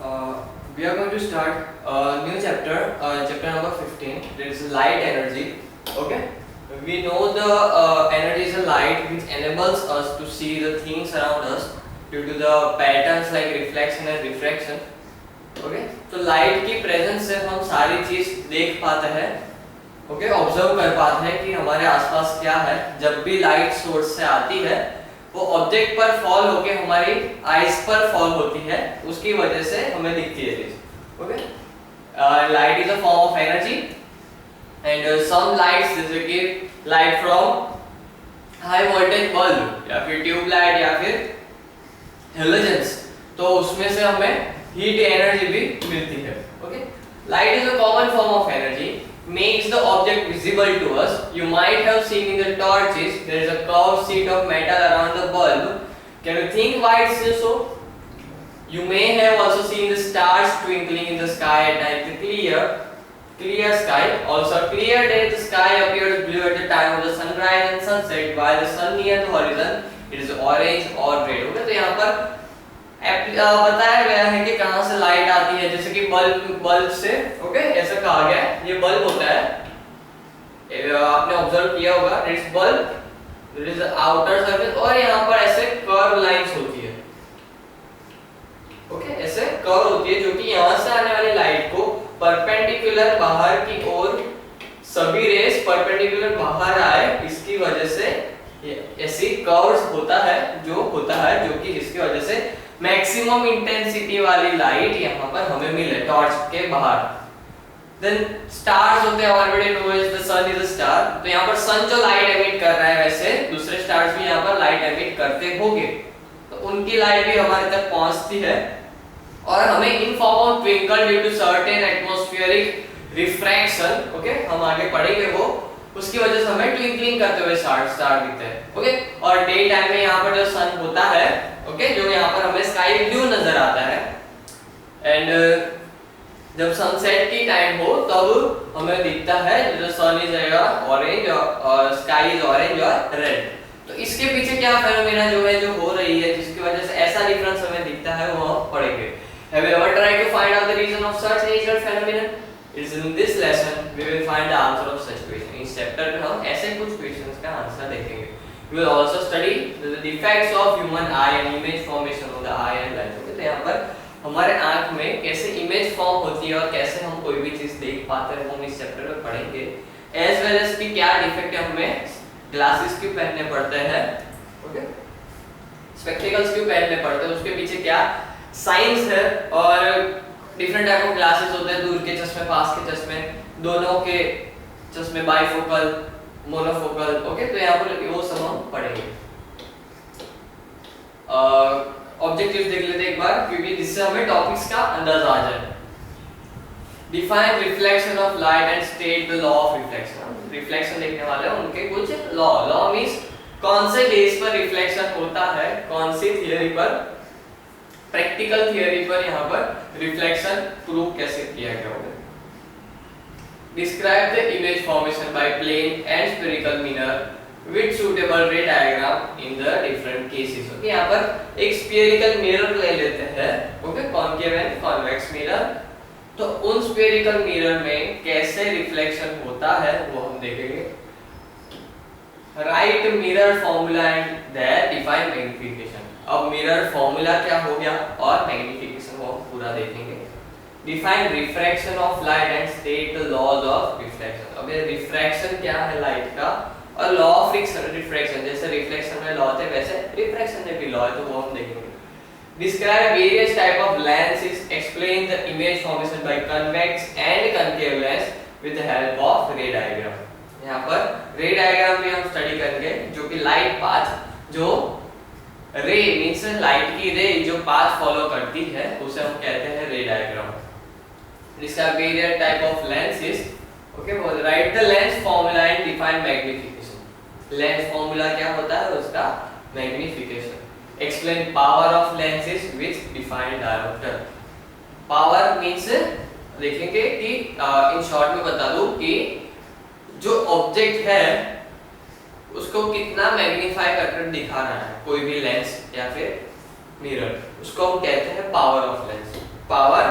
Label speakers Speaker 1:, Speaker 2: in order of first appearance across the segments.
Speaker 1: We are going to start a new chapter, chapter number 15. That is light energy. Okay. We know the energy is a light which enables us to see the things around us due to the patterns like reflection and refraction. Okay. तो light की presence से हम सारी चीज देख पाते हैं. Okay, observe कर पाते हैं कि हमारे आसपास क्या है. जब भी लाइट सोर्स से आती है वो ऑब्जेक्ट पर फॉल होके हमारी आईज पर फॉल होती है, उसकी वजह से हमें दिखती है चीज. Okay, light is a form of energy and some lights जैसे कि light from high voltage bulb या फिर ट्यूब लाइट या फिर हेलोजेंस, तो उसमें से हमें हीट एनर्जी भी मिलती है. Okay, light is a common form of energy, makes the object visible to us. You might have seen in the torches there is a curved sheet of metal around the bulb. Can you think why it is so? You may have also seen the stars twinkling in the sky at night. The clear sky. Also clear day the sky appears blue at the time of the sunrise and sunset, while the sun near the horizon it is orange or red. Okay, तो यहाँ पर बताया गया है कि कहां से light आती है. जैसे कि बल्ब से. ओके, ऐसा कहा गया है ये बल्ब होता है, आपने ऑब्जर्व किया होगा. It's bulb, it is outer surface और यहाँ पर ऐसे कर्व लाइंस होती है. ओके, ऐसे कर्व होती है जो कि यहाँ से आने वाली लाइट को परपेंडिकुलर बाहर की ओर, सभी रेस परपेंडिकुलर बाहर आए, इसकी वजह से ऐसी कर्व्स होता है जो कि जिसकी वजह से मैक्सिमम इंटेंसिटी वाली लाइट यहाँ पर हमें मिले टॉर्च के बाहर. देन स्टार्स होते हैं, already know is the sun is a star. तो यहाँ पर सन जो लाइट एमिट कर रहा है, वैसे दूसरे स्टार्स भी यहाँ पर लाइट एमिट करते होंगे, तो उनकी लाइट भी हमारे तक पहुंचती है और हमें in form of twinkle due to certain atmospheric refraction. Okay, हम आगे पढ़ेंगे वो, उसकी वजह से हमें ट्विंकलिंग करते हुए स्टार दिखते हैं. ओके, और डे टाइम में यहाँ पर जो सन होता है, ओके, जो यहाँ पर हमें स्काई ब्लू नजर आता है, एंड जब सनसेट की टाइम हो तब हमें दिखता है जो सन इज ऑरेंज और स्काई इज ऑरेंज और रेड. तो इसके पीछे क्या फेनोमेना जो हो रही है जिसकी वजह से ऐसा डिफरेंस हमें दिखता है, वो हम पढ़ेंगे. Have you ever tried to find out the reason of such natural phenomena? It's in this lesson we will find the answer of such question. इस चैप्टर में हम ऐसे कुछ क्वेश्चंस का आंसर देखेंगे. We will also study the defects of human eye and image formation of the eye and lens. तो यहाँ पर हमारे आँख में कैसे इमेज फॉर्म होती है और कैसे हम कोई भी चीज देख पाते हैं, हम इस चैप्टर में पढ़ेंगे. एज वेल एज कि क्या डिफेक्ट है, हमें ग्लासेस क्यों पहनने पड़ते हैं, ओके, स्पेक्टिकल्स क्यों पहनने पड़ते हैं, उसके पीछे क्या साइंस है, और डिफरेंट टाइप ऑफ ग्लासेस होते हैं, दूर के चश्मे, पास के चश्मे, दोनों के चश्मे, बाइफोकल, मोनोफोकल. ओके, तो यहाँ पर वो सब हम पढ़ेंगे. ऑब्जेक्टिव्स देख लेते हैं एक बार, क्योंकि जिससे हमें टॉपिक्स का अंदाजा आ जाए. Define reflection of light and state the law of reflection. Reflection देखने वाले हैं, उनके कुछ लॉ मींस कौन से बेस पर रिफ्लेक्शन होता है, कौन सी थियरी पर, प्रैक्टिकल थियरी पर यहाँ पर रिफ्लेक्शन प्रूव कैसे किया गया होगा. Describe the image formation by plane and spherical mirror with suitable ray diagram in the different cases. Okay, यहाँ पर एक स्फेरिकल मिरर ले लेते हैं, okay, concave and convex mirror. तो उन स्फेरिकल मिरर में कैसे रिफ्लेक्शन होता है वो हम देखेंगे. Right mirror formula and their define magnification. अब मिरर फॉर्मूला क्या हो गया और मैग्निफिकेशन को पूरा देखेंगे. Define refraction of light and state the laws of reflection. अब ये रिफ्रैक्शन क्या है लाइट का, और लॉ ऑफ रिफ्रैक्शन, जैसे रिफ्लेक्शन में लॉ थे वैसे रिफ्रैक्शन में भी लॉ है, तो वो हम देखेंगे. Describe various type of lenses, explain the image formation bye convex and concave lens with the help of रे डायग्राम. यहाँ पर रे डायग्राम भी हम स्टडी करेंगे, जो कि लाइट पाथ, जो रे मींस लाइट की रे जो पाथ फॉलो करती है, उसे हम कहते हैं रे diagram. Describe various type of lenses. Okay, right the lens formula and define magnification. Lens formula क्या होता है, उसका magnification. Explain power of lenses which define dioptre. Power means देखेंगे कि इन शॉर्ट में बता दूं कि जो ऑब्जेक्ट है उसको कितना मैग्नीफाई करके दिखाना है, कोई भी लेंस या फिर मिरर, उसको हम कहते हैं पावर ऑफ लेंस. पावर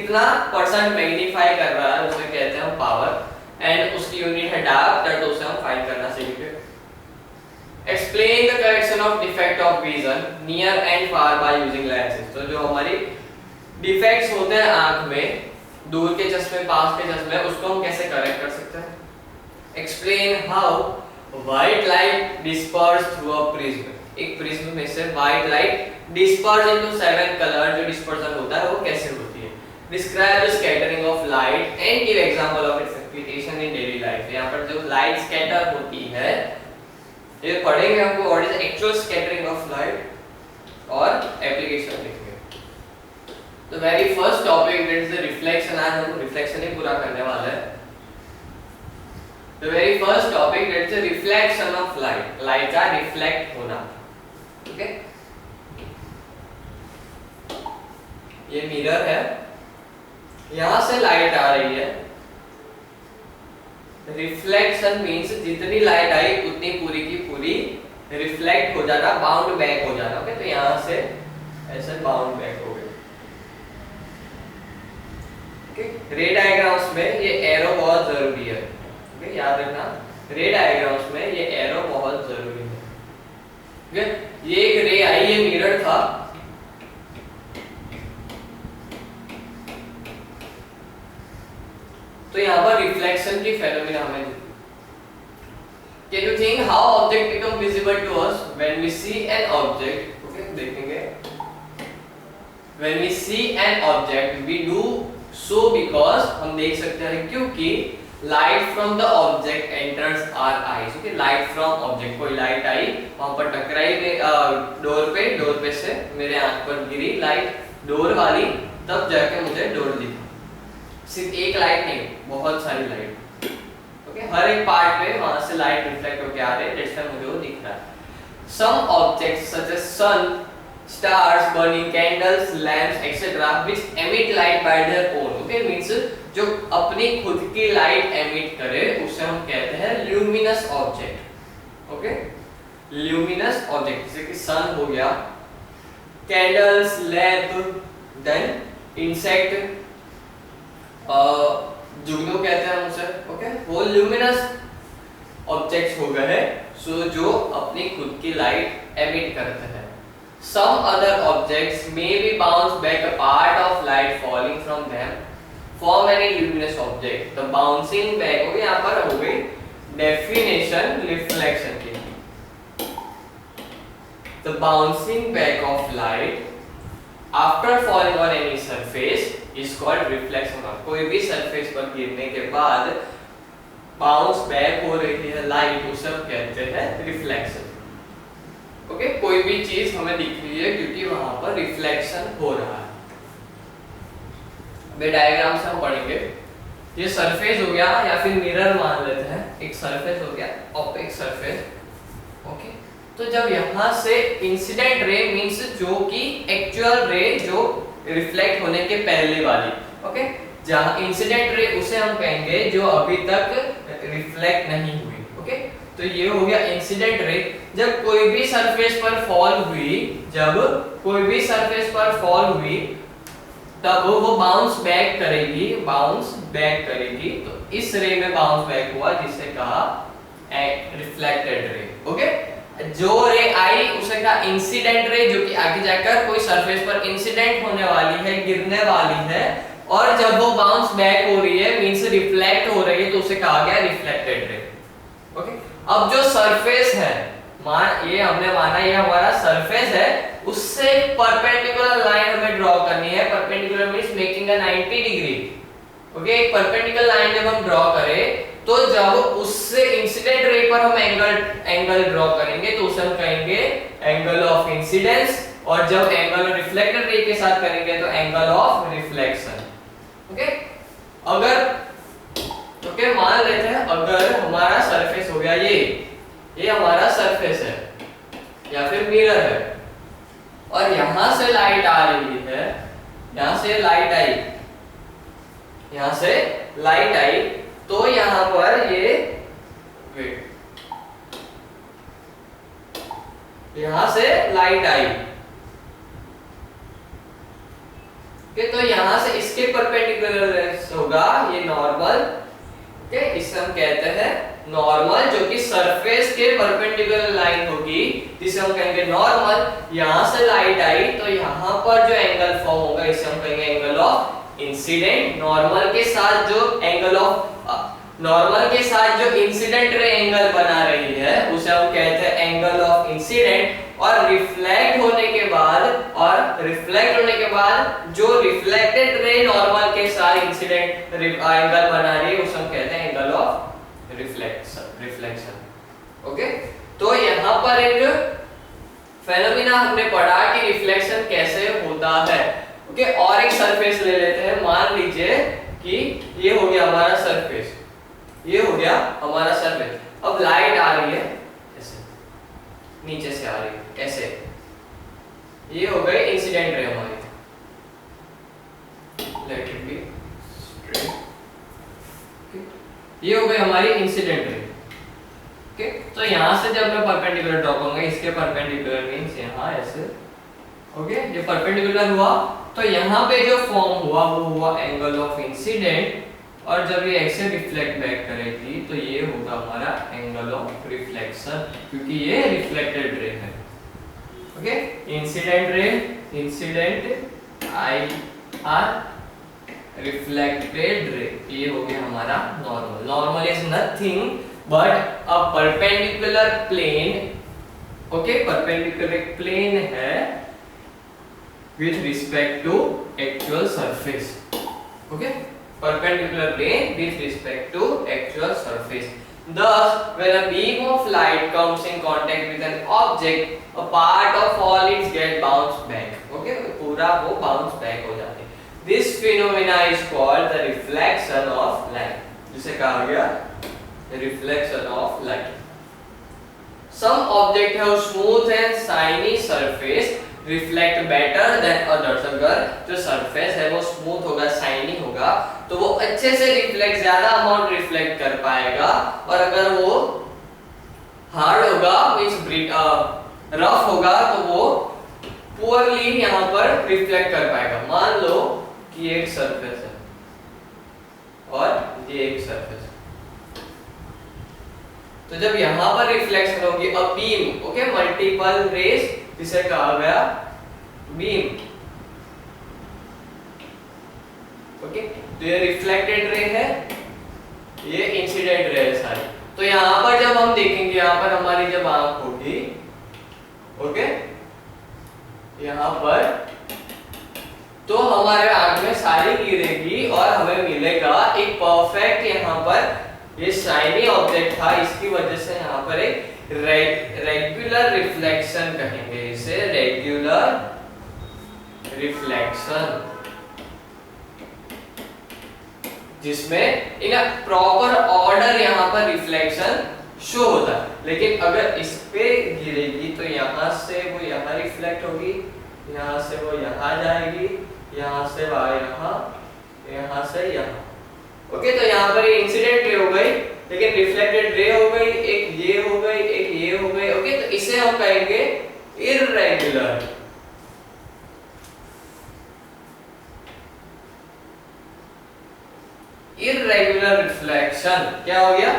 Speaker 1: कितना परसेंट मैग्नीफाई कर रहा है उसे कहते हैं हम पावर, एंड उसकी यूनिट है डायोप्टर, तो उसे हम फाइंड करना सीखेंगे। Explain the correction of defect of vision near and far by using lenses. तो जो हमारी डिफेक्ट्स होते हैं आंख में, दूर के चश्मे पास के चश्मे, उसको हम कैसे करेक्ट कर सकते हैं। Explain how white light disperse through a prism. एक प्रिज्म में से white light disperse into 7 colour, जो डिस्पर्सन होता है वो कैसे होती है। Describe the scattering of light and give example of its application in daily life. यहाँ पर जो लाइट स्कैटर होती है, ये पढ़ेंगे हमको what is actual scattering of light और एप्लीकेशन लिखेंगे। तो very first topic that is the reflection. आज हम रिफ्लेक्शन ही पूरा करने वाले हैं। The very first topic that is the reflection of light, light का रिफ्लेक्ट होना। ओके, ये मिरर है, यहां से लाइट आ रही है। रिफ्लेक्शन मींस जितनी लाइट आई उतनी पूरी की पूरी रिफ्लेक्ट हो जाना, बाउंड बैक हो जाना। ओके, तो यहां से ऐसे बाउंड बैक हो गई। ओके, रे डायग्राम्स में ये एरो बहुत जरूरी है। ओके, याद रखना, रे डायग्राम्स में ये एरो बहुत जरूरी है। ओके, ये एक रे आई, ये मिरर था, तो यहाँ पर रिफ्लेक्शन की फेनोमेना हमें दिखती है। Can you think how object become visible to us when we see an object? Okay, देखेंगे। When we see an object, we do so because हम देख सकते हैं क्योंकि light from the object enters our eyes. Okay, light from object, कोई light आई वहां पर टकराई डोर पे से मेरे आंख पर गिरी लाइट, डोर वाली, तब जाके मुझे डोर दिखी। सिर्फ एक लाइट नहीं, बहुत सारी लाइट। ओके, हर एक पार्ट पे वहां से लाइट रिफ्लेक्ट होके आ रहे हैं, जिससे मुझे वो दिख रहा है। Some objects such as sun, stars, burning candles, lamps etcetera which emit light by their own. Okay, मींस जो अपनी खुद की लाइट एमिट करे उसे हम कहते हैं luminous object. Okay, luminous object जैसे कि सन हो गया, कैंडल्स, लैंप, देन इंसेक्ट, जुगनू कहते हैं उसे। ओके, वो ल्यूमिनस ऑब्जेक्ट्स हो गए हैं, सो जो अपनी खुद की लाइट एमिट करते हैं। Some other objects may be bounce back a part of light falling from them form any luminous object. The bouncing back, okay, यहाँ पर हो गई डेफिनेशन रिफ्लेक्शन की। The bouncing back of light after falling on any surface is called reflection of. कोई भी surface पर गिरने के बाद बाउंस बैक हो रही है लाइट, उसे हम कहते हैं रिफ्लेक्शन। ओके, कोई भी चीज हमें दिख रही है क्योंकि वहां पर रिफ्लेक्शन हो रहा है। अब डायग्राम से हम पढ़ेंगे। ये सरफेस हो गया या फिर मिरर मान लेते हैं, एक सरफेस हो गया, ऑपेक सरफेस। ओके, तो जब यहां से इंसिडेंट रे मींस जो कि एक्चुअल रे जो रिफ्लेक्ट होने के पहले वाली, ओके, जहां इंसिडेंट रे उसे हम कहेंगे जो अभी तक रिफ्लेक्ट नहीं हुई। ओके, तो ये हो गया इंसिडेंट रे। जब कोई भी सरफेस पर फॉल हुई, जब कोई भी सरफेस पर फॉल हुई, तब वो बाउंस बैक करेगी, बाउंस बैक करेगी। तो इस रे में बाउंस बैक हुआ जिसे कहा रिफ्लेक्टेड रे। ओके, जो रे आई उसे कहा इंसिडेंट रे, जो कि आगे जाकर कोई सरफेस पर इंसिडेंट होने वाली है, गिरने वाली है, और जब वो बाउंस बैक हो रही है मींस रिफ्लेक्ट हो रही है, तो उसे कहा गया रिफ्लेक्टेड रे। ओके, अब जो सरफेस है, ये हमने माना ये हमारा सरफेस है, उससे परपेंडिकुलर लाइन हमें ड्रॉ करनी है। Perpendicular means making a 90 degree. Okay, एक परपेंडिकुलर लाइन जब हम ड्रॉ करें तो जब उससे इंसिडेंट रे पर हम एंगल ड्रॉ करेंगे तो उसे हम कहेंगे एंगल ऑफ इंसिडेंस, और जब एंगल रिफ्लेक्टेड रे के साथ करेंगे तो एंगल ऑफ रिफ्लेक्शन। ओके, अगर मान लेते हैं अगर हमारा सरफेस हो गया ये हमारा सरफेस है या फिर मिरर है, और यहां से लाइट आ रही है, यहां से लाइट आई, यहां से लाइट आई, तो यहां पर ये यहां से लाइट आई। ओके, तो यहाँ से इसके परपेंडिकुलर होगा ये नॉर्मल। ओके, इसे हम कहते हैं नॉर्मल, जो कि सरफेस के परपेंडिकुलर लाइन होगी, जिसे हम कहेंगे नॉर्मल। यहाँ से लाइट आई तो यहाँ पर जो एंगल फॉर्म होगा इसे हम कहेंगे एंगल ऑफ इंसिडेंट। नॉर्मल के साथ जो इंसिडेंट रे एंगल बना रही है उसे हम कहते हैं एंगल ऑफ इंसिडेंट। और रिफ्लेक्ट होने के बाद जो रिफ्लेक्टेड रे नॉर्मल के साथ इंसिडेंट एंगल बना रही है उसे हम कहते हैं एंगल ऑफ रिफ्लेक्शन। ओके, तो यहाँ पर एक फेनोमेना हमने पढ़ा कि रिफ्लेक्शन कैसे होता है। ओके, और एक सरफेस ले लेते हैं। मान लीजिए कि ये हो गया हमारा सरफेस, ये हो गया हमारा सरफेस। अब लाइट आ रही है ऐसे, नीचे से आ रही है ऐसे, ये हो गई इंसिडेंट रे हमारी। Let it be straight. ये हो गई हमारी इंसिडेंट रे। ओके, तो यहां से जब मैं परपेंडिकुलर ड्रॉ करूंगा, इसके परपेंडिकुलर मींस यहां ऐसे। ओके, ये परपेंडिकुलर हुआ तो यहाँ पे जो फॉर्म हुआ वो हुआ एंगल ऑफ इंसिडेंट। और जब ये ऐसे रिफ्लेक्ट बैक करेगी तो ये होगा हमारा एंगल ऑफ रिफ्लेक्शन, क्योंकि ये रिफ्लेक्टेड रे है। Okay, incident ray, incident IR, reflected ray, ये हो गया हमारा normal. Normal is nothing but a perpendicular plane. Okay, perpendicular एक प्लेन है with respect to actual surface. Okay, perpendicular plane with respect to actual surface. Thus, when a beam of light comes in contact with an object, a part of all it get bounced back. Okay, पूरा वो bounce back हो जाते हैं. This phenomena is called the reflection of light. जिसे कहा गया reflection of light. Some object have smooth and shiny surface. Reflect better than others. अगर जो सरफेस है वो स्मूथ होगा, शाइनी होगा, तो वो अच्छे से रिफ्लेक्ट, ज्यादा अमाउंट रिफ्लेक्ट कर पाएगा। और अगर वो हार्ड होगा, मींस रफ होगा, तो वो पुअरली यहाँ पर रिफ्लेक्ट कर पाएगा। मान लो कि ये एक सरफेस है और ये एक सरफेस है, तो जब यहाँ पर रिफ्लेक्शन होगी a beam, okay, multiple rays, जिसे कहा गया बीम। ओके, तो ये रिफ्लेक्टेड रे है, ये इंसिडेंट रे है सारी। तो यहाँ पर जब हम देखेंगे, यहाँ पर हमारी जब आंख होगी, ओके, यहाँ पर, तो हमारे आंख में सारी गिरेगी और हमें मिलेगा एक परफेक्ट, यहाँ पर ये शाइनी ऑब्जेक्ट था, इसकी वजह से यहाँ पर एक रेगुलर रिफ्लेक्शन कहेंगे इसे, रेगुलर रिफ्लेक्शन, जिसमें इन प्रॉपर ऑर्डर यहाँ पर रिफ्लेक्शन शो होता है। लेकिन अगर इस पे गिरेगी तो यहाँ से वो यहाँ रिफ्लेक्ट होगी, यहाँ से वो यहाँ जाएगी, यहाँ से वह यहाँ, यहाँ से यहाँ। ओके, तो यहाँ पर ये इंसिडेंट रे हो गई, लेकिन रिफ्लेक्टेड रे हो गई, एक ये हो गई, एक ये हो गई। ओके, तो इसे हम कहेंगे इररेगुलर। इररेगुलर रिफ्लेक्शन क्या हो गया?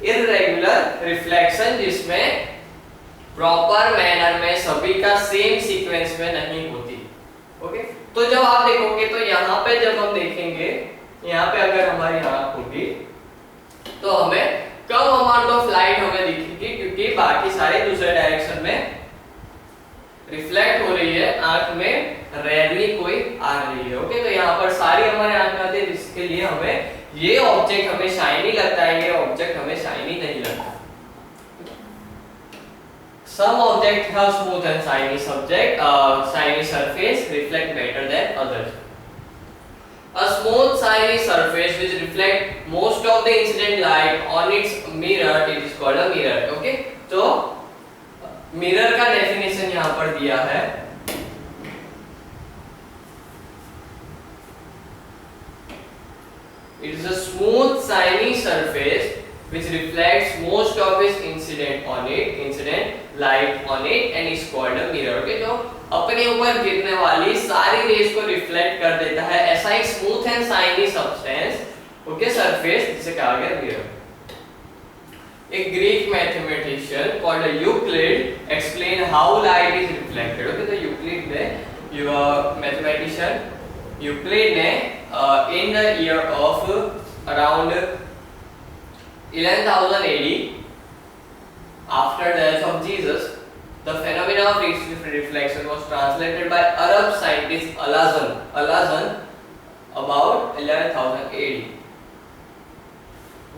Speaker 1: इररेगुलर रिफ्लेक्शन, जिसमें प्रॉपर मैनर में सभी का सेम सीक्वेंस में नहीं होती। ओके, तो जब आप देखोगे तो यहाँ पे जब हम देखेंगे, यहाँ पे अगर हमारी आंख होगी तो हमें कम अमाउंट ऑफ लाइट हमें दिखेगी, क्योंकि बाकी सारे दूसरे डायरेक्शन में रिफ्लेक्ट हो रही है, आंख में रेयरली कोई आ रही है। ओके, तो यहाँ पर सारी हमारे आंख में आती है, जिसके लिए हमें ये ऑब्जेक्ट हमें शाइनी लगता है, ये ऑब्जेक्ट हमें शाइनी नहीं लगता। Some objects have smooth and shiny shiny surface reflect better than others. A smooth shiny surface which reflect most of the incident light on its mirror, it is called a mirror. Okay, तो mirror का definition यहाँ पर दिया है। It is a smooth shiny surface which reflects most of its incident light on it and is called a mirror. Okay, तो अपने ऊपर गिरने वाली सारी रेज को रिफ्लेक्ट कर देता है। ऐसा एक smooth and shiny substance, okay, surface जिसे कहा गया mirror. A Greek mathematician called Euclid explained how light is reflected. Okay, तो Euclid ने, mathematician Euclid ने in the year of around 11,000 AD, after the death of Jesus, the phenomena of reflection was translated by Arab scientist Alhazen about 11,000 AD.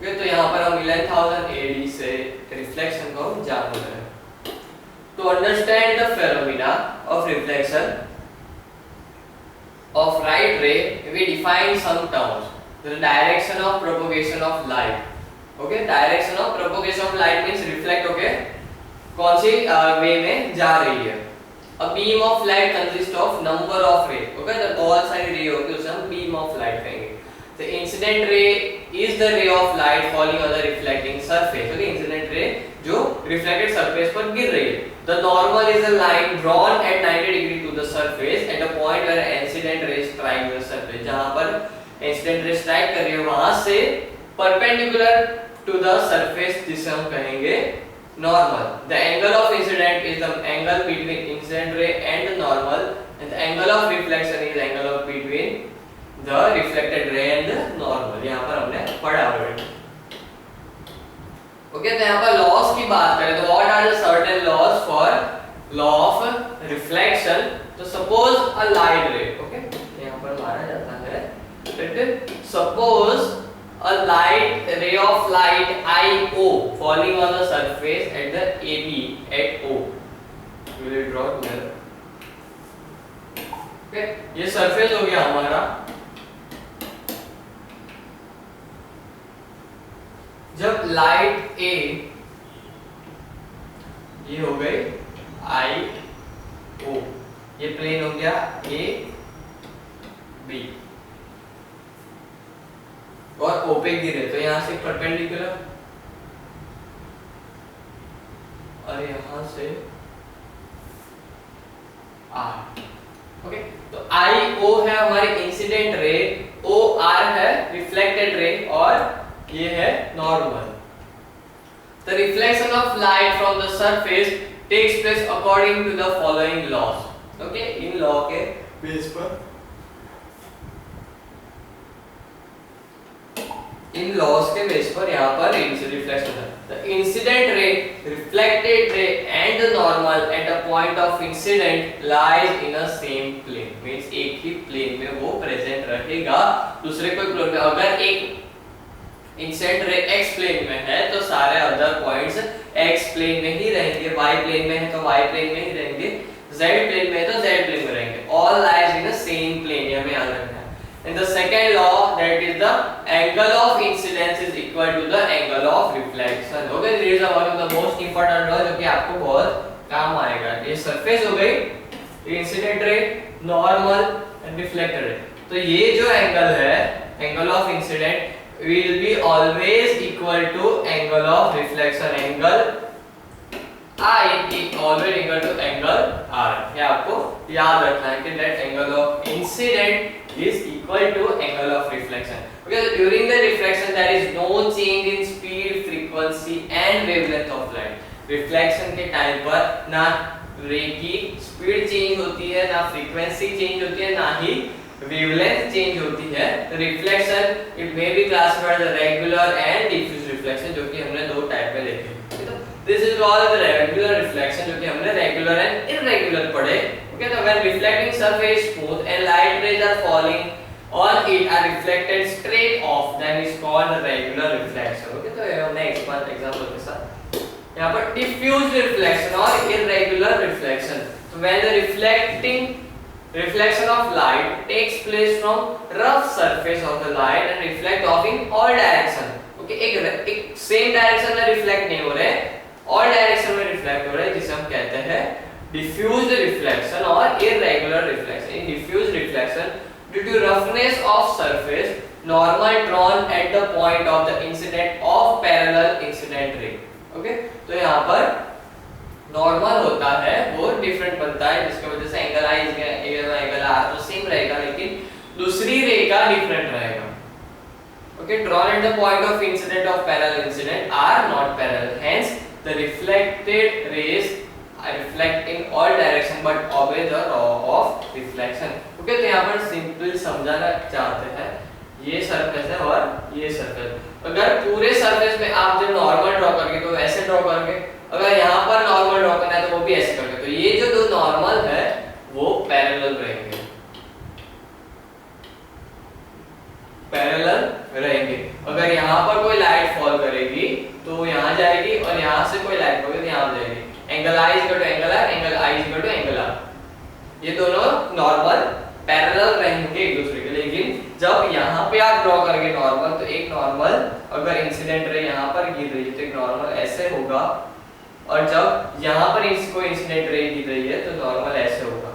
Speaker 1: Okay, तो यहाँ पर हम 11,000 AD से reflection को जान रहे हैं। To understand the phenomena of reflection of light ray, we define some terms. The direction of propagation of light. Okay, direction of propagation of light means reflect. Okay, कौन सी वे में जा रही है। A beam of light consists of number of ray. Okay, तो बहुत सारी रे होगी, उसे हम beam of light कहेंगे। The incident ray is the ray of light falling on the reflecting surface. Okay, incident ray जो reflected surface पर गिर रही है। The normal is a line drawn at 90 degree to the surface at the point where incident ray strike the surface. जहाँ पर incident ray strike कर रही है वहाँ से perpendicular to the surface जिसे हम कहेंगे normal. The angle of incident is the angle between incident ray and the normal, and the angle of reflection is the angle of between the reflected ray and the normal. यहाँ पर हमने पढ़ा already. Okay, तो यहाँ पर loss की बात करें तो what are the certain laws for law of reflection? तो suppose a light ray, okay, यहाँ पर माना जाता है that suppose a light ray of light IO falling on the surface at the AB at O. We will draw here. Okay, ये surface हो गया हमारा। जब लाइट ए, ये हो गई आई ओ, ये प्लेन हो गया ए बी और ओ पे गिरे तो यहां से परपेंडिकुलर और यहां से आर। ओके, तो आई ओ है हमारी इंसिडेंट रे, ओ आर है रिफ्लेक्टेड रे और ये है normal. The reflection of light from the surface takes place according to the following laws. Okay, in law के बेस पर, इन लॉस के बेस पर यहाँ पर रिफ्लेक्शन है। The incident ray, reflected ray and the normal at a point of incident lies in a same plane. Means एक ही plane में वो प्रेजेंट रहेगा, दूसरे कोई प्लेन में। अगर एक इंसिडेंट रे एक्स प्लेन में है तो सारे अदर पॉइंट्स एक्स प्लेन में ही रहेंगे, वाई प्लेन में है तो वाई प्लेन में ही रहेंगे, जेड प्लेन में है तो जेड प्लेन में रहेंगे। All lies in the same plane, ये हमें याद रखना है। And the second law that is the angle of incidence is equal to the angle of reflection. Okay, this is one of the most important law जो कि आपको बहुत काम आएगा। ये सरफेस हो गई, incident ray, normal and reflected ray. तो ये जो एंगल है, angle of incident will be always equal to angle of reflection. Angle I is always equal to angle R. ये आपको याद रखना है कि that angle of incident is equal to angle of reflection. Okay, so during the reflection there is no change in speed, frequency and wavelength of light. Reflection के time पर ना रे की स्पीड चेंज होती है, ना फ्रीक्वेंसी चेंज होती है, ना ही वेवलेंथ चेंज होती है। Reflection it may be classified as regular and diffuse reflection, जो कि हमने दो टाइप में देखे। तो this is called the regular reflection, जो कि हमने रेगुलर एंड इररेगुलर पढ़े। ओके, तो when reflecting surface smooth and light rays are falling on it are reflected straight off, then is called regular reflection. Okay, तो हमने example के साथ यहाँ पर डिफ्यूज रिफ्लेक्शन और इररेगुलर रिफ्लेक्शन। तो when the reflection of light takes place from rough surface of the light and reflect off in all direction. Okay, एक same direction में रिफ्लेक्ट नहीं हो रहे, all डायरेक्शन में रिफ्लेक्ट हो रहे, जिसे हम कहते हैं diffused reflection और irregular reflection. In diffused reflection, due to roughness of surface, normal drawn at the point of the incident of parallel incident ray. Okay, तो यहाँ पर नॉर्मल होता है वो डिफरेंट बनता है, जिसकी वजह से एंगल आई एंगल आर तो सेम रहेगा, लेकिन दूसरी रे का डिफरेंट रहेगा। Okay, drawn at the point of incident of parallel incident are not parallel. Hence, the reflected rays reflect in all direction but obey the law of reflection. Okay, तो यहाँ पर सिंपल समझाना चाहते हैं, ये सरफेस है और ये सरफेस। अगर पूरे सरफेस में आप जो नॉर्मल ड्रॉ करके तो ऐसे ड्रॉ करके, अगर यहाँ पर नॉर्मल ड्रॉ करना है तो वो भी ऐसे करके, तो ये जो दो नॉर्मल है वो पैरेलल रहेंगे, पैरेलल रहेंगे। अगर यहाँ पर कोई लाइट फॉल करेगी तो यहाँ जाएगी और यहाँ से कोई लाइट फॉल करेगी तो यहाँ जाएगी। Angle I is equal to angle R, angle I is equal to angle R, ये दोनों नॉर्मल पैरेलल रहेंगे एक दूसरे के। लेकिन जब यहाँ पे आप ड्रॉ करेंगे नॉर्मल, तो एक नॉर्मल अगर इंसिडेंट रे यहाँ पर गिर रही है तो एक नॉर्मल ऐसे होगा, और जब यहाँ पर इसको इंसिडेंट रे गिर रही है तो नॉर्मल ऐसे होगा,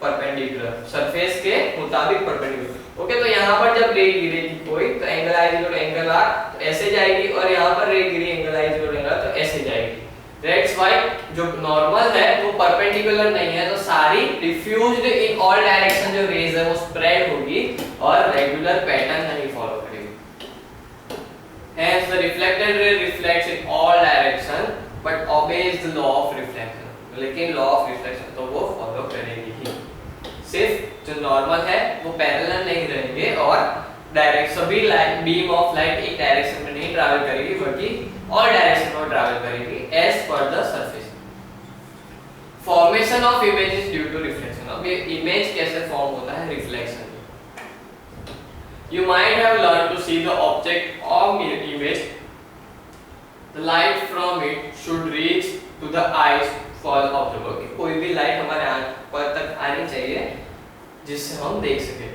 Speaker 1: परपेंडिकुलर, सरफेस के मुताबिक परपेंडिकुलर। ओके, तो यहाँ पर जब रे गिरेगी कोई तो angle I equal to angle R तो ऐसे जाएगी, और यहाँ पर रे गिरी angle I equal to angle R तो ऐसे जाएगी। दैट्स व्हाई जो नॉर्मल है वो परपेंडिकुलर नहीं है, तो सारी डिफ्यूज्ड इन ऑल डायरेक्शन जो रेज है वो स्प्रेड होगी और रेगुलर पैटर्न नहीं फॉलो करेगी। Hence the reflected ray reflects in all direction but obeys the law of reflection. लेकिन लॉ ऑफ रिफ्लेक्शन तो वो फॉलो करेगी ही। सिर्फ जो नॉर्मल है वो पैरेलल नहीं रहेंगे और डायरेक्ट सभी लाइट बीम ऑफ लाइट एक डायरेक्शन में नहीं ट्रैवल करेगी बल्कि ऑल डायरेक्शन में ट्रैवल करेगी as per the surface. Formation of images due to reflection. अब ये इमेज कैसे फॉर्म होता है reflection. You might have learned to see the object of image. The light from it should reach to the eyes for the observer. कोई भी light हमारे आंख पर तक आनी चाहिए जिससे हम देख सके।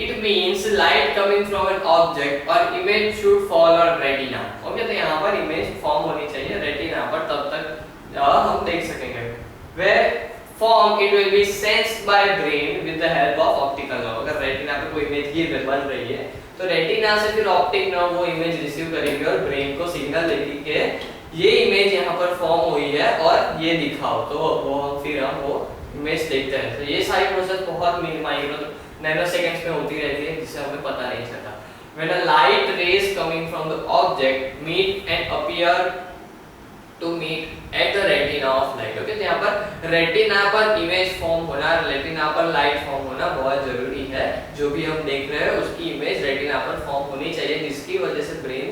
Speaker 1: It means light coming from an object or image should fall on retina. Okay, तो यहाँ पर इमेज फॉर्म होनी चाहिए रेटिना पर, तब तक हम देख सकेंगे। Where form it will be sensed by brain with the help of optical nerve. अगर रेटिना पे कोई इमेज गिर बन रही है तो रेटिना से फिर ऑप्टिक नर्व वो इमेज रिसीव करेगी और ब्रेन को सिग्नल देगी कि ये इमेज यहाँ पर फॉर्म हुई है और ये दिखाओ, तो वो फिर हम वो इमेज देखते हैं। तो ये सारी प्रोसेस बहुत माइक्रो नैनो सेकंड्स में होती रहती है जिससे हमें पता नहीं चलता। When a light rays coming from the object meet and appear to meet at the retina of light. Okay, तो यहाँ पर रेटिना पर इमेज फॉर्म होना, रेटिना पर लाइट फॉर्म होना बहुत जरूरी है। जो भी हम देख रहे हैं उसकी इमेज रेटिना पर फॉर्म होनी चाहिए, जिसकी वजह से ब्रेन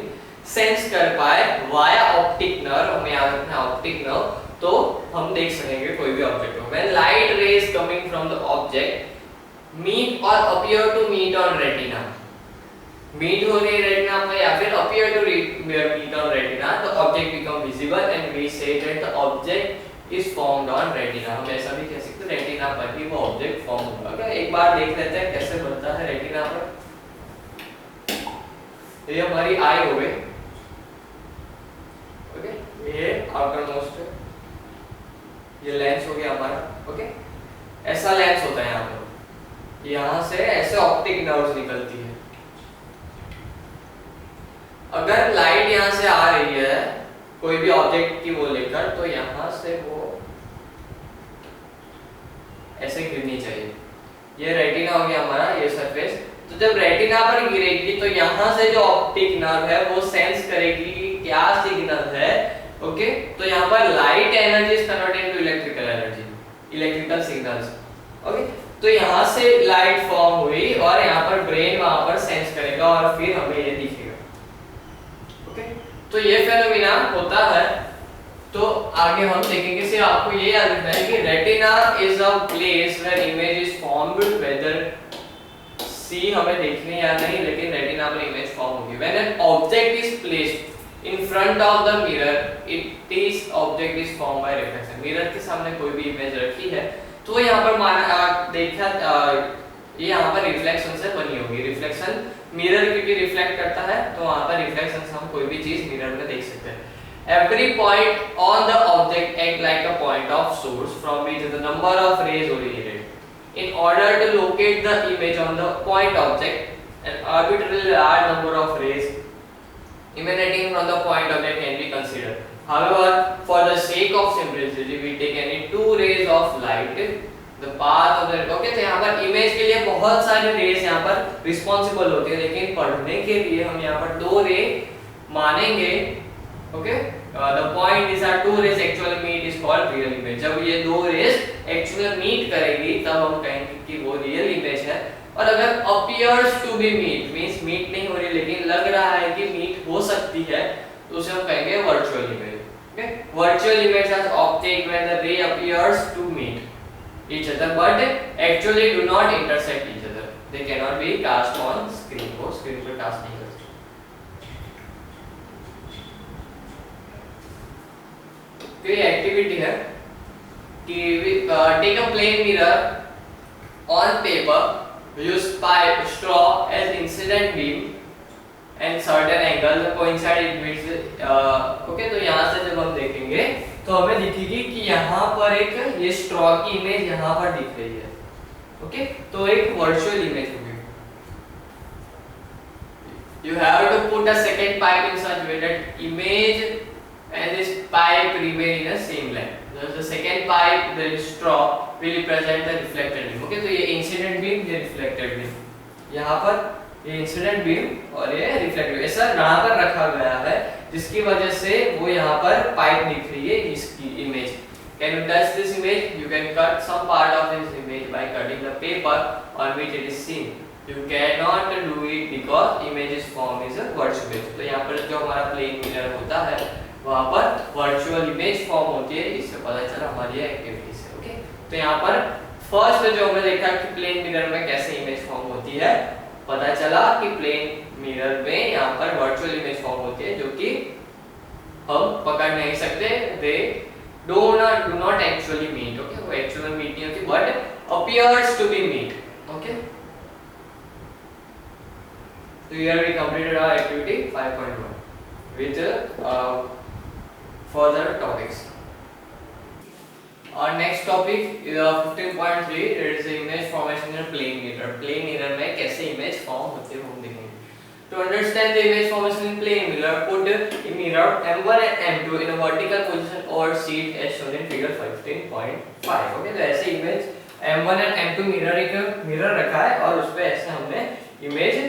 Speaker 1: सेंस कर पाए वाया ऑप्टिक नर्व, हमें याद रखना है ऑप्टिक नर्व, तो हम देख सकेंगे कोई भी ऑब्जेक्ट को। When light rays coming from the object meet or appear to meet on retina, meet हो रही रेटिना पर या फिर appear to meet on retina, the object become visible and we say that the object is formed on retina. हम ऐसा भी कह सकते हैं रेटिना पर ही वो ऑब्जेक्ट फॉर्म होगा। अगर एक बार देख लेते हैं कैसे बनता है रेटिना पर। ये हमारी आई हो गई, ओके, ये आउटर मोस्ट, ये लेंस हो गया हमारा। ओके, ऐसा लेंस होता है यहाँ पर, यहाँ से ऐसे ऑप्टिक नर्व्स निकलती है। अगर लाइट यहाँ से आ रही है कोई भी ऑब्जेक्ट की वो लेकर, तो यहाँ से वो ऐसे गिरनी चाहिए। ये रेटिना हो गया हमारा, ये सरफेस। तो जब रेटिना पर गिरेगी तो यहाँ से जो ऑप्टिक नर्व है वो सेंस करेगी कि क्या सिग्नल है। ओके, तो यहाँ पर light energy is converted into electrical energy, electrical signals. Okay, तो यहाँ से लाइट फॉर्म हुई और यहाँ पर ब्रेन वहां पर सेंस करेगा और फिर हमें ये दिखेगा। तो ये फेनोमेना होता है। तो आगे हम देखेंगे, सिर्फ आपको ये याद रखना है कि retina is a place where image is formed, whether see हमें देखनी या नहीं, लेकिन रेटिना पर इमेज फॉर्म होगी। When an object is placed in front of the mirror, it is object is form by reflection. Mirror के सामने कोई भी इमेज रखी है तो यहाँ पर माना देखा ये यहाँ पर रिफ्लेक्शन से बनी होगी। रिफ्लेक्शन मिरर क्योंकि रिफ्लेक्ट करता है तो वहां पर रिफ्लेक्शन से हम कोई भी चीज मिरर में देख सकते हैं। Every point on the object act like a point of source from which the number of rays originate. In order to locate the image on the point object, an arbitrary large number of rays emanating from the point object can be considered. However, for the sake of simplicity, we take any two rays of light. The path of the okay, तो यहाँ पर image के लिए बहुत सारे raise यहाँ पर responsible होते हैं, लेकिन पढ़ने के लिए हम यहाँ पर दो रे मानेंगे. Okay, the point is are two rays actually meet is called real image. जब ये दो रेज एक्चुअली मीट करेगी तब हम कहेंगे कि वो रियल इमेज है. और अगर appears to be meet means meet नहीं हो रही लेकिन लग रहा है कि मीट हो सकती है, तो उसे हम कहेंगे virtual image. Okay, virtual image are obtained when the ray appears to meet each other but actually do not intersect each other. They cannot be cast on screen. वो screen पर cast नहीं कर सकते. तो ये एक्टिविटी है कि take a plain mirror on paper, use pipe straw as incident beam and certain angle coincide with okay. तो यहाँ से जब हम देखेंगे तो हमें दिखेगी कि यहाँ पर एक ये स्ट्रॉ की इमेज यहाँ पर दिख रही है. ओके, तो एक वर्चुअल इमेज होगी. You have to put a second pipe in such way that image and this pipe remain in the same line. The second pipe, the straw, will represent the reflected beam. Okay, तो ये incident beam, ये reflected beam. यहाँ पर ये incident beam और ये reflected beam ऐसा यहाँ पर रखा गया है, जिसकी वजह से वो यहाँ पर पाइप दिख रही है इसकी image. Can you touch this image? You can cut some part of this image by cutting the paper on which it is seen. You can not do it because image is form is a virtual image. तो यहाँ पर जो हमारा plane mirror होता है वहाँ पर virtual image form होती है. इससे पता चला हमारी एक्टिविटी से. ओके, तो यहाँ पर फर्स्ट जो हमने देखा कि प्लेन मिरर में कैसे इमेज फॉर्म होती है, पता चला कि प्लेन मिरर में यहाँ पर वर्चुअल इमेज फॉर्म होती है जो कि हम पकड़ नहीं सकते. They do not actually meet. Okay, वो एक्चुअली मीट नहीं होती but appears to be meet. Okay, so here we completed our activity 5.1 with further topics. Our next topic is 15.3. It is the image formation in a plane mirror. Plane mirror में कैसे image form होते हैं हम देखेंगे. To understand the image formation in plane mirror, put a mirror M1 and M2 in a vertical position over sheet as shown in figure 15.5. Okay, तो ऐसे image M1 and M2 mirror एक mirror रखा है और उस पे ऐसे हमने image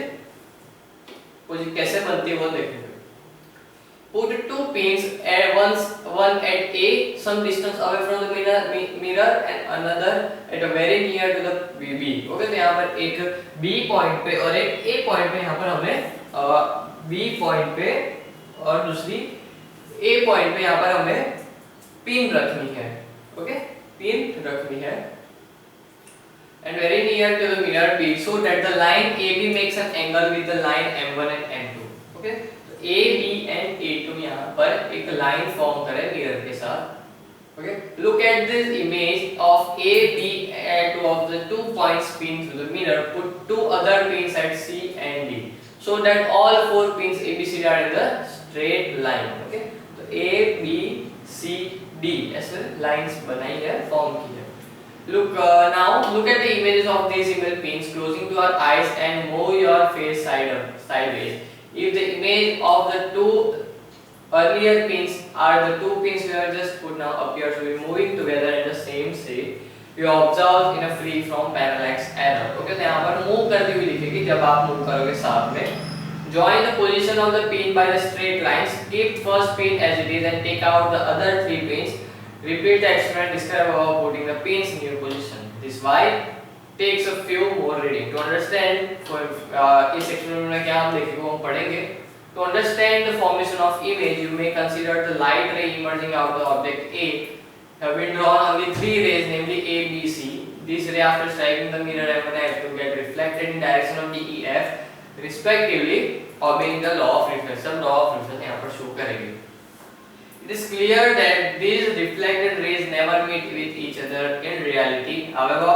Speaker 1: कैसे बनती है वो देखेंगे. Put two pins at one at A some distance away from the mirror and another at a very near to the B. Okay, तो यहाँ पर एक B पॉइंट पे और एक A पॉइंट पे यहाँ पर हमें B पॉइंट पे और दूसरी A पॉइंट पे यहाँ पर हमें पिन रखनी है. ओके, पिन रखनी है and very near to the mirror B so that the line AB makes an angle with the line M1 and M2. Okay, A, B and A2 यहाँ पर एक लाइन फॉर्म करे mirror के साथ. Okay, look at this image of A, B and two of the 2 points pinned to the mirror. Put two other pins at C and D so that all 4 pins A, B, C are in the straight line. Okay, तो A, B, C, D ऐसे lines बनाई है, form की है. Look now look at the images of these image pins closing to our eyes and move your face sideways. If the image of the two earlier pins are the two pins we have just put now appear to be moving together in the same shape, you observe in a free from parallax error. Okay, तो यहाँ पर move करती हुई दिखेगी जब आप move करोगे साथ में. Join the position of the pin by the straight lines. Keep first pin as it is and take out the other 3 pins. Repeat the experiment described above putting the pins in new position. This why takes a few more reading to understand. For इस experiment में क्या हम देखेंगे वो हम पढ़ेंगे. To understand the formation of image, you may consider the light ray emerging out of the object A have been drawn only 3 rays, namely A, B, C. These rays after striking the mirror M1 and M2 get reflected in direction of D, E, F respectively, obeying the law of reflection. Law of reflection यहाँ पर show करेंगे. It is clear that these reflected rays never meet with each other in reality. However,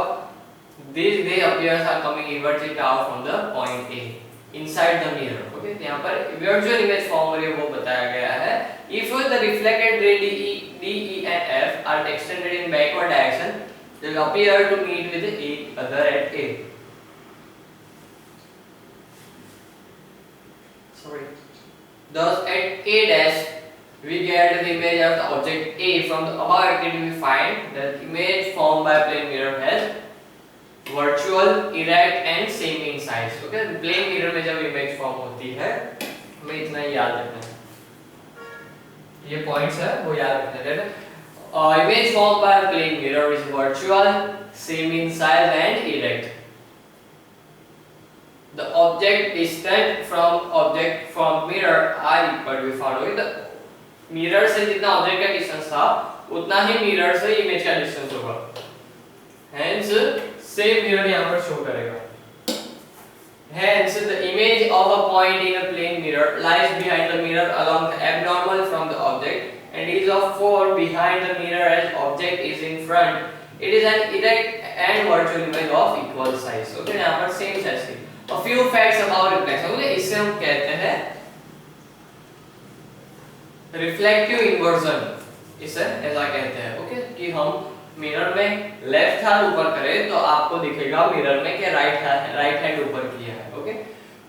Speaker 1: these ray appears are coming inverted out from the point A inside the mirror. Okay, तो यहाँ पर virtual image form हो रही है वो बताया गया है. If the reflected ray D, E and F are extended in backward direction, they will appear to meet with each other at A. Sorry. Thus at A dash we get the image of the object A. From the above activity we find that image formed by plane mirror has virtual, erect and same in size. Okay, plane mirror में जब image form होती है हमें इतना ही याद रखना है, ये points है वो याद रखना है. Image formed by plane mirror is virtual, same in size and erect. The object distant from mirror are equal to found. Okay, the mirror से जितना ऑब्जेक्ट का डिस्टेंस था उतना ही मिरर से इमेज का डिस्टेंस होगा. Hence same mirror यहाँ पर शो करेगा. Hence the image of a point in a plane mirror lies behind the mirror along the abnormal from the object and is of 4 behind the mirror as object is in front. It is an erect and virtual image of equal size. Okay, यहाँ पर same size की. A few facts about reflection. Okay, इससे हम कहते हैं reflective inversion. इसे ऐसा कहते हैं. ओके, कि हम मिरर में लेफ्ट हैंड ऊपर करें तो आपको दिखेगा मिरर में कि राइट हैंड ऊपर किया है. Okay,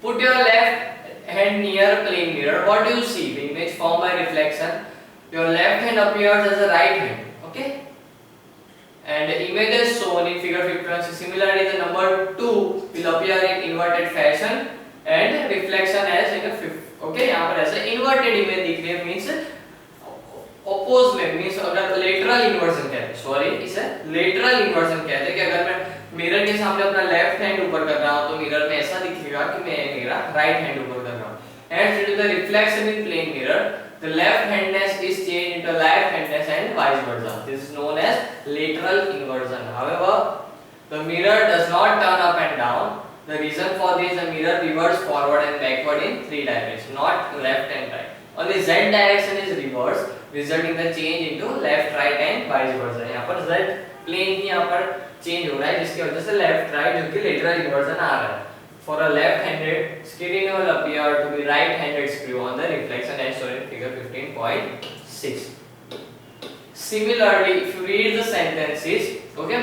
Speaker 1: put your left hand near plane mirror. What do you see? The image formed by reflection. Your left hand appears as a right hand. Okay, and the images shown in figure 51. Similarly, the number 2 will appear in inverted fashion and reflection as in a fifth. Okay, यहाँ पर ऐसा inverted image दिख रही है means oppose में, means अगर lateral inversion कहते हैं, सॉरी इसे लेटरल इन्वर्जन कहते हैं कि अगर मैं मिरर के सामने अपना लेफ्ट हैंड ऊपर कर रहा हूँ तो मिरर में ऐसा दिखेगा कि मैं मेरा राइट हैंड ऊपर कर रहा हूँ. And due to the reflection in plane mirror the left handedness is changed into right handedness and vice versa. This is known as lateral inversion. However the mirror does not turn up and down. The reason for this, the mirror reverse forward and backward in 3 directions, not left and right. Only z direction is reverse, resulting the change into left, right and vice versa. यहाँ पर z plane की यहाँ पर change हो रहा है जिसकी वजह से left, right जो कि lateral inversion आ रहा है. For a left-handed, screen will appear to be right-handed screw on the reflection as shown in figure 15.6. Similarly, if you read the sentences, okay,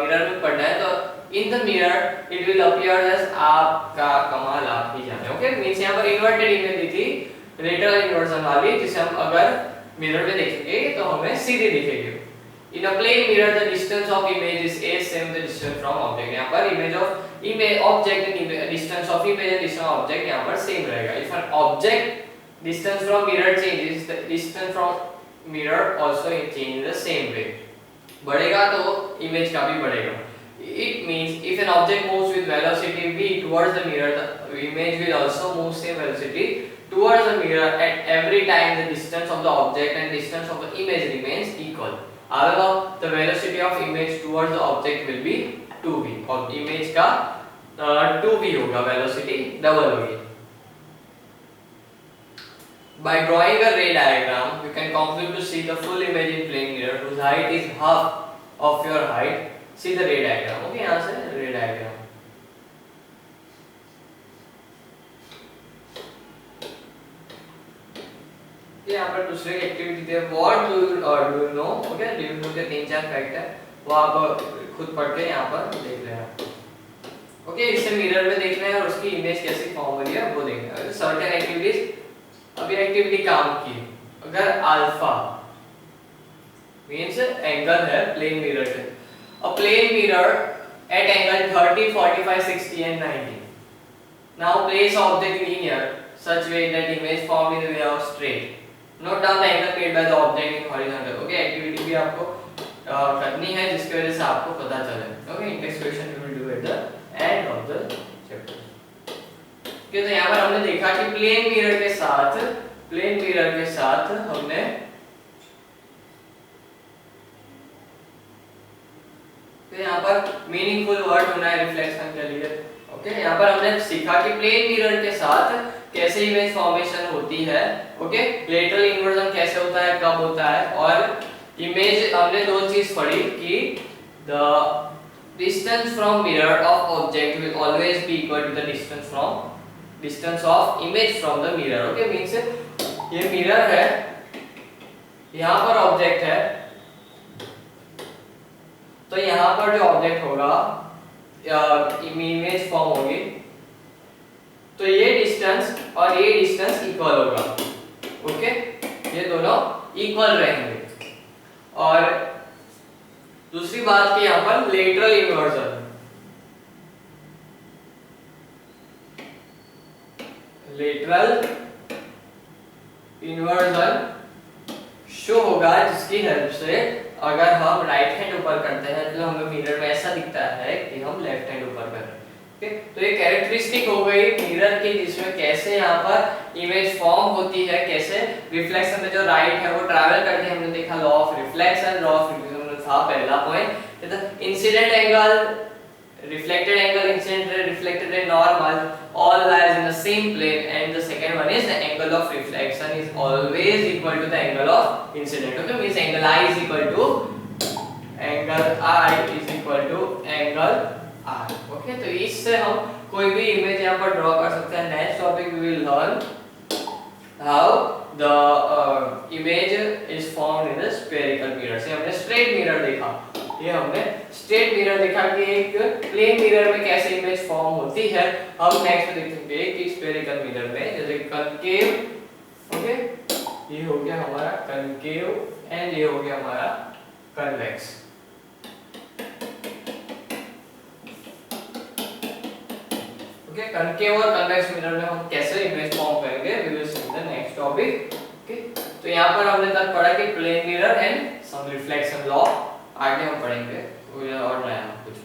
Speaker 1: mirror में पढ़ना है तो in the mirror it will appear as आपका कमाल आप ही जाने. Okay, means यहाँ पर इन्वर्टेड इमेज दी थी लेटरल इन्वर्जन वाली जिसे हम अगर मिरर में देखेंगे तो हमें सीधी दिखेगी. In a plane mirror the distance of image is a same the distance from object. यहाँ पर image object and distance of image and distance of object यहाँ पर same रहेगा. If an object distance from mirror changes, the distance from mirror also change the same way. बढ़ेगा तो image का भी बढ़ेगा. It means if an object moves with velocity v towards the mirror, the image will also move same velocity towards the mirror at every time the distance of the object and distance of the image remains equal. However, the velocity of image towards the object will be 2v और image का 2v होगा, velocity double होगी. By drawing a ray diagram, you can conclude to see the full image in plane mirror whose height is half of your height. See the ray diagram. Okay, यहाँ से ray diagram. ये यहाँ पर दूसरे की activity दी है. What do you know? Okay, do you know के 3-4 fact है वो आप खुद पढ़ के यहाँ पर देख रहे हैं. ओके, इसे मिरर में देख रहे हैं और उसकी इमेज कैसी फॉर्म हो रही है वो देख रहे हैं. Certain activities. अभी एक्टिविटी काम की. अगर अल्फा मींस एंगल है प्लेन मिरर के. A plane mirror at angle 30, 45, 60 and 90. Now place object linear such way that image formed in the way of straight. Note down the angle made by the object in horizontal. Okay, activity भी आपको करनी है जिसकी वजह से आपको पता चले. Okay, next question we will do at the end of the chapter. Okay, तो यहाँ पर हमने देखा कि plane mirror के साथ हमने तो यहाँ पर मीनिंगफुल वर्ड होना है रिफ्लेक्शन के लिए. ओके, यहाँ पर हमने सीखा कि प्लेन मिरर के साथ कैसे इमेज फॉर्मेशन होती है. ओके, लेटरल इन्वर्जन कैसे होता है, कब होता है, और इमेज हमने दो चीज पढ़ी कि the distance from mirror of object will always be equal to the distance of image from the mirror. Okay, means ये मिरर है, यहाँ पर ऑब्जेक्ट है, तो यहाँ पर जो ऑब्जेक्ट होगा इमेज फॉर्म होगी तो ये डिस्टेंस और ये डिस्टेंस इक्वल होगा. ओके, ये दोनों इक्वल रहेंगे। और दूसरी बात कि यहाँ पर lateral inversion, lateral inversion show होगा जिसकी हेल्प से अगर हम राइट हैंड ऊपर करते हैं तो हमें मिरर में ऐसा दिखता है कि हम लेफ्ट हैंड ऊपर कर रहे हैं। तो ये कैरेक्टरिस्टिक हो गई मिरर की, जिसमें कैसे यहाँ पर इमेज फॉर्म होती है, कैसे रिफ्लेक्शन में जो राइट है वो ट्रैवल करती है। हमने देखा law of reflection, law of reflection था पहला point. Incident angle, reflected angle, incident ray, reflected ray, normal, all lies in the same plane, and the second one is the angle of reflection is always equal to the angle of incident. Okay, means angle I is equal to angle R. Okay, तो इससे हम कोई भी image यहाँ पर draw कर सकते हैं। Next topic we will learn how the image is formed in the spherical mirror. से हमने स्ट्रेट मिरर देखा, ये हमने स्ट्रेट मिरर देखा कि एक प्लेन मिरर में कैसे इमेज फॉर्म होती है। हम नेक्स्ट में देखेंगे कि स्फेरिकल मिरर में जैसे कनकेव, ओके, ये हो गया हमारा कनकेव एंड ये हो गया हमारा कन्वेक्स। ओके, कनकेव और कन्वेक्स मिरर में हम कैसे इमेज फॉर्म करेंगे, we will see in the next topic. Okay, तो यहाँ पर हमने तक पढ़ा कि plane mirror and some reflection law, आगे हम पढ़ेंगे और नया कुछ।